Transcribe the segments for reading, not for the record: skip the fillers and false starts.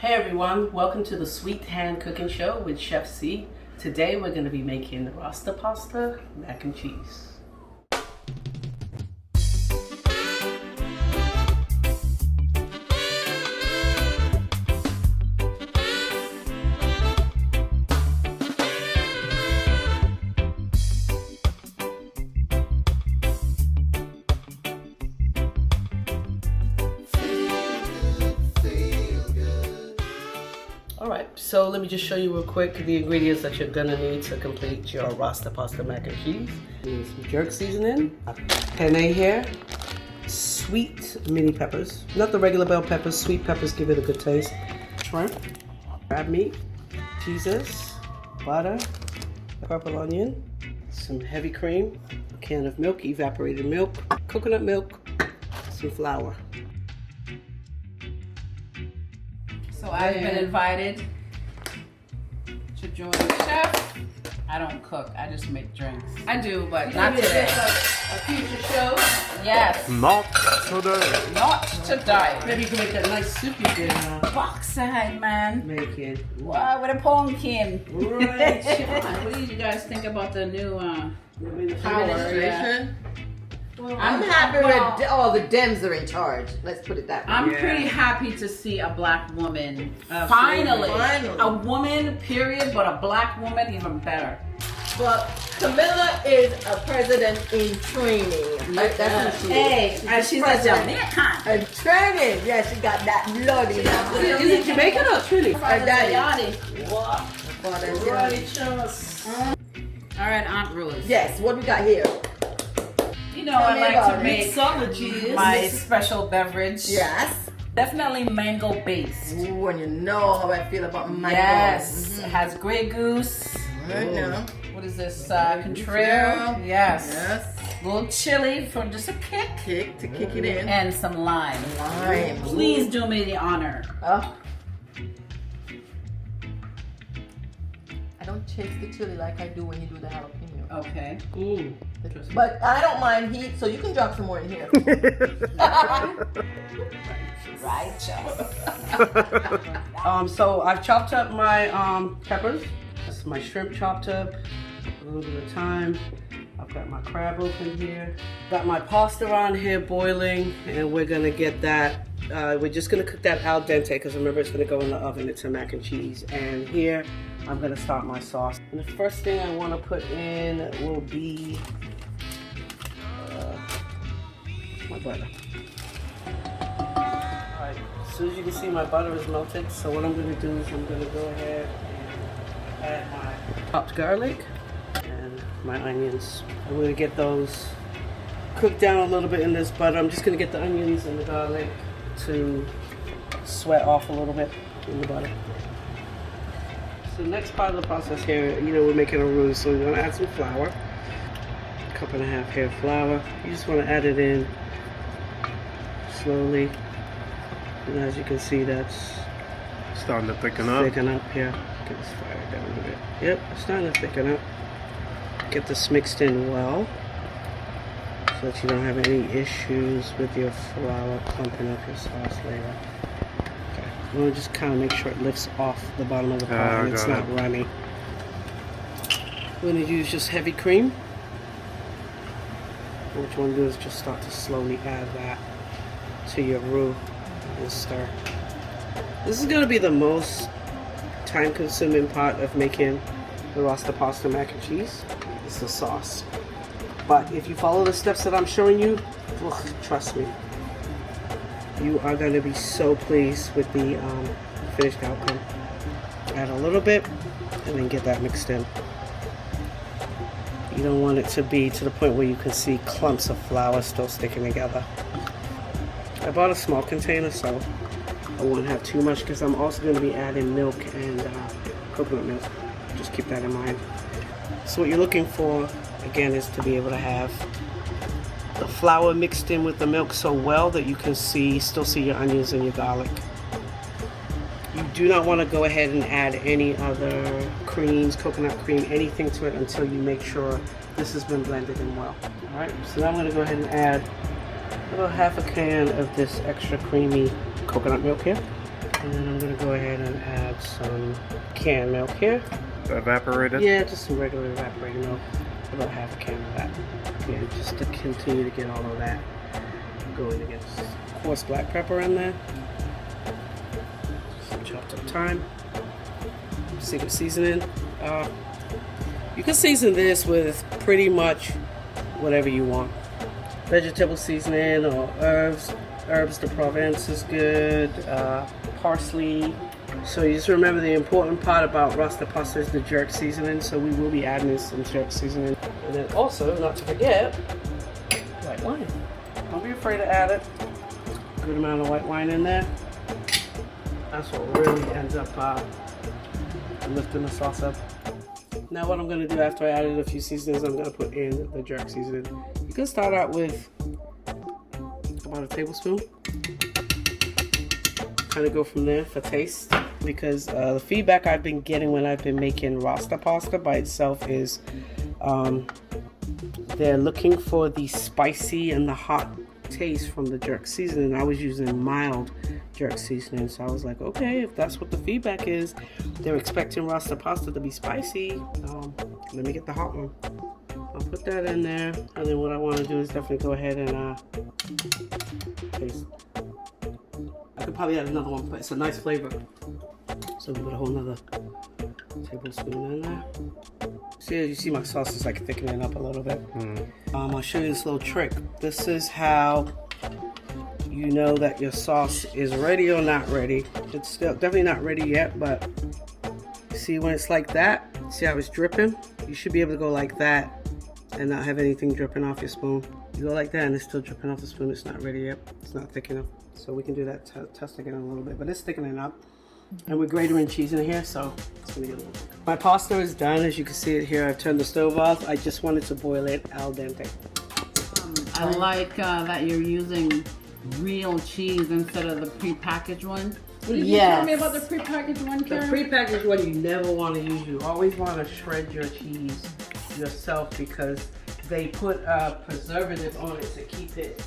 Hey everyone, welcome to the Sweet Hand Cooking Show with Chef C. Today we're going to be making Rasta pasta mac and cheese. Alright, so let me just show you real quick the ingredients that you're gonna need to complete your Rasta pasta mac and cheese. You need some jerk seasoning, penne here, sweet mini peppers, not the regular bell peppers, sweet peppers give it a good taste, shrimp, crab meat, cheeses, butter, purple onion, some heavy cream, a can of milk, evaporated milk, coconut milk, some flour. So I've been invited to join the chef. I don't cook, I just make drinks. I do, but not today. A future show? Yes. Not today. Not today. Maybe you can make that nice soup you did. Backside, man. Make it. Wow, with a pumpkin. Right, Sean. What do you guys think about the new Administration? Well, I'm happy with all the Dems are in charge. Let's put it that way. I'm Yeah. pretty happy to see a black woman. Absolutely. Finally. A woman, period, but a black woman, even better. But Camilla is a president in training. That's what she is. And she's a president Jamaican. in training. Yeah, she got that blood in her. Is it Jamaican or Trini? Her daddy. What? Father, Right, Charles. All right, Aunt Rose. yes, what we got here? You know, I Tell me like about to it. make Mixology. my special beverage. Yes. Definitely mango based. Ooh, and you know how I feel about mango. Yes. It has Grey Goose. Right now. What is this? Yeah. Contraire. Yes. Yes. A little chili for just a kick. Kick to kick it in. And some lime. Lime. Please do me the honor. I don't chase the chili like I do when you do the jalapeno. Okay. Ooh. But I don't mind heat, so you can drop some more in here. Righteous. So I've chopped up my peppers. That's my shrimp chopped up. A little bit of thyme. I've got my crab open here. Got my pasta on here boiling, and we're gonna get that. We're just gonna cook that al dente because remember it's gonna go in the oven. It's a mac and cheese. And here I'm gonna start my sauce. And the first thing I want to put in will be my butter. Alright, as soon as you can see my butter is melted, so what I'm gonna do is I'm gonna go ahead and add my chopped garlic and my onions. I'm gonna get those cooked down a little bit in this butter. I'm just gonna get the onions and the garlic to sweat off a little bit in the butter. So the next part of the process here, we're making a roux, so we're gonna add some flour. A cup and a half here of flour. You just wanna add it in slowly. And as you can see, that's Starting to thicken up. thicken up here. Get this fire down a bit. Yep, it's starting to thicken up. Get this mixed in well so that you don't have any issues with your flour clumping up your sauce later. Okay, you want to just kind of make sure it lifts off the bottom of the pot and it's got not it. runny. We're going to use just heavy cream. What you want to do is just start to slowly add that to your roux and stir. This is going to be the most time-consuming part of making the Rasta pasta mac and cheese. It's the sauce. But if you follow the steps that I'm showing you, trust me, you are going to be so pleased with the finished outcome. Add a little bit and then get that mixed in. You don't want it to be to the point where you can see clumps of flour still sticking together. I bought a small container, so I won't have too much because I'm also going to be adding milk and coconut milk. Just keep that in mind. So what you're looking for, again, is to be able to have the flour mixed in with the milk so well that you can still see your onions and your garlic. You do not want to go ahead and add any other creams, coconut cream, anything to it until you make sure this has been blended in well. All right, so now I'm going to go ahead and add about half a can of this extra creamy coconut milk here. And then I'm gonna go ahead and add some canned milk here. Evaporated? Yeah, just some regular evaporated milk. About half a can of that. Yeah, just to continue to get all of that going to get some coarse black pepper in there. Some chopped up thyme. Secret seasoning. You can season this with pretty much whatever you want. Vegetable seasoning or herbs. Herbs de Provence is good. Parsley. So you just remember the important part about Rasta pasta is the jerk seasoning. So we will be adding in some jerk seasoning. And then also, not to forget, white wine. Don't be afraid to add it. Good amount of white wine in there. That's what really ends up lifting the sauce up. Now what I'm going to do after I added a few seasonings, I'm going to put in the jerk seasoning. You can start out with about a tablespoon. Kind of go from there for taste, because the feedback I've been getting when I've been making Rasta pasta by itself is they're looking for the spicy and the hot taste from the jerk seasoning. I was using mild jerk seasoning, so I was like, okay, if that's what the feedback is, they're expecting Rasta pasta to be spicy, let me get the hot one. I'll put that in there, and then what I want to do is definitely go ahead and taste. I could probably add another one, but it's a nice flavor. So we'll put a whole nother tablespoon in there. See, as you see, my sauce is like thickening up a little bit. I'll show you this little trick. This is how you know that your sauce is ready or not ready. It's still definitely not ready yet, but see when it's like that, see how it's dripping? You should be able to go like that and not have anything dripping off your spoon. You go like that and it's still dripping off the spoon. It's not ready yet. It's not thick enough. So we can do that test again in a little bit, but it's thickening up. And we're grating cheese in here, so it's gonna get a little thicker. My pasta is done. As you can see it here, I've turned the stove off. I just wanted to boil it al dente. I like that you're using real cheese instead of the prepackaged one. What did you tell me about the prepackaged one, Karen? The prepackaged one you never want to use. You always want to shred your cheese yourself, because they put a preservative on it to keep it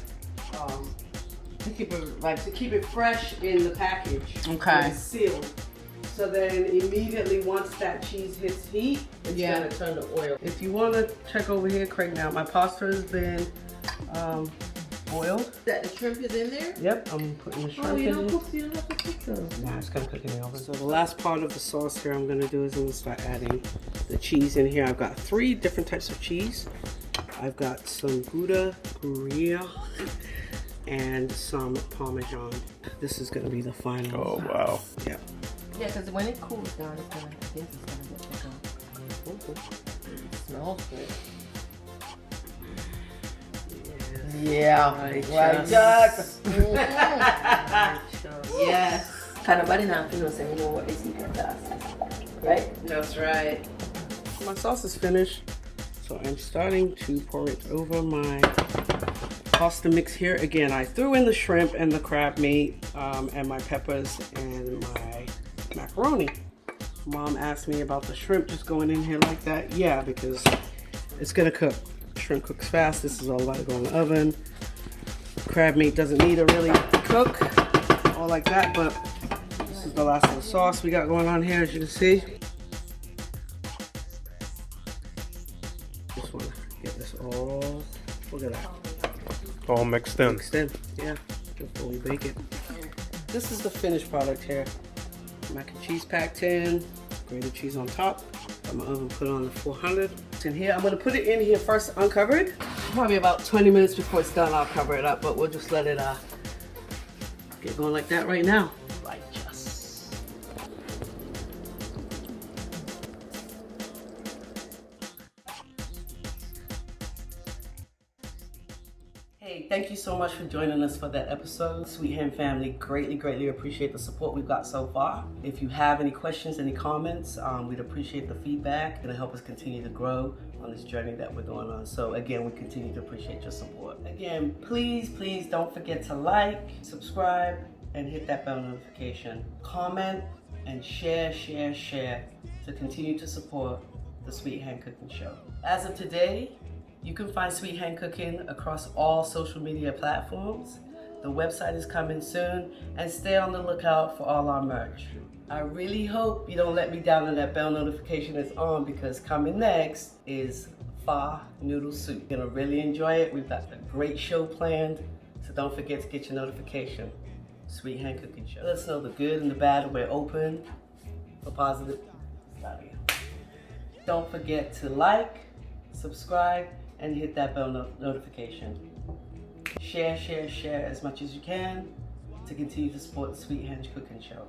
to keep it fresh in the package. Okay. It's sealed. So then immediately once that cheese hits heat, it's gonna turn to oil. If you want to check over here, Craig, now my pasta has been boiled. That the shrimp is in there? Yep, I'm putting the shrimp in. You don't have to cook those. Nah, it's gonna cook in the oven. So the last part of the sauce here I'm gonna do is I'm gonna start adding the cheese in here. I've got 3 different types of cheese. I've got some Gouda, Gruyere, and some Parmesan. This is gonna be the final. Oh, wow. Yeah. Yeah, because when it cools down, it's gonna, I guess it's gonna get thicker. It smells good. Yeah, Right, just. Yes. Karabali na pino sa inyo what is it, right? That's right. My sauce is finished, so I'm starting to pour it over my pasta mix here. Again, I threw in the shrimp and the crab meat and my peppers and my macaroni. Mom asked me about the shrimp just going in here like that. Yeah, because it's gonna cook. Shrimp cooks fast. This is all about to go in the oven. Crab meat doesn't need to really cook all like that, but this is the last of the sauce we got going on here, as you can see. Just want to get this all, look at that. All mixed in. Mixed in, yeah, before we bake it. This is the finished product here. Mac and cheese packed in, grated cheese on top. Got my oven put on the 400. It's in here. I'm gonna put it in here first uncovered. Probably about 20 minutes before it's done, I'll cover it up, but we'll just let it get going like that right now. Righteous. Hey, thank you so much for joining us for that episode. Sweet Hen family, greatly appreciate the support we've got so far. If you have any questions, any comments, we'd appreciate the feedback. It'll help us continue to grow on this journey that we're going on. So again, we continue to appreciate your support. Again, please don't forget to like, subscribe, and hit that bell notification. Comment and share to continue to support the Sweet Hen Cooking Show. As of today, you can find Sweet Hen Cooking across all social media platforms. The website is coming soon, and stay on the lookout for all our merch. I really hope you don't let me down and that bell notification is on, because coming next is Pho Noodle Soup. You're gonna really enjoy it. We've got a great show planned, so don't forget to get your notification. Sweet Hand Cooking Show. Let us know the good and the bad. We're open for positive. Don't forget to like, subscribe, and hit that bell notification. Share as much as you can to continue to support the Sweet Hand Cooking Show.